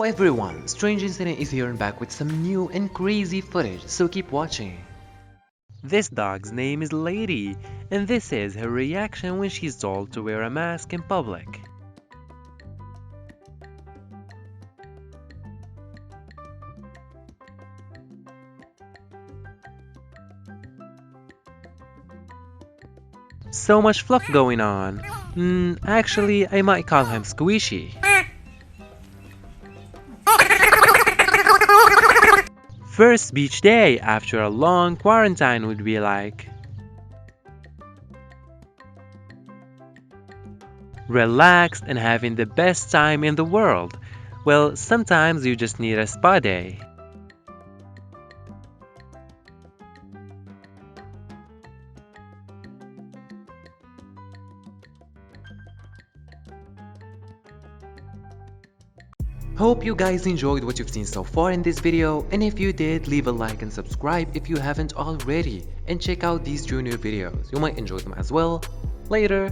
everyone, Strange Incident is here and back with some new and crazy footage, so keep watching. This dog's name is Lady, and this is her reaction when she's told to wear a mask in public. So much fluff going on. Actually, I might call him Squishy. First beach day after a long quarantine would be like. Relaxed and having the best time in the world. Well, sometimes you just need a spa day. Hope you guys enjoyed what you've seen so far in this video, and if you did, leave a like and subscribe if you haven't already, and check out these junior videos, you might enjoy them as well. Later!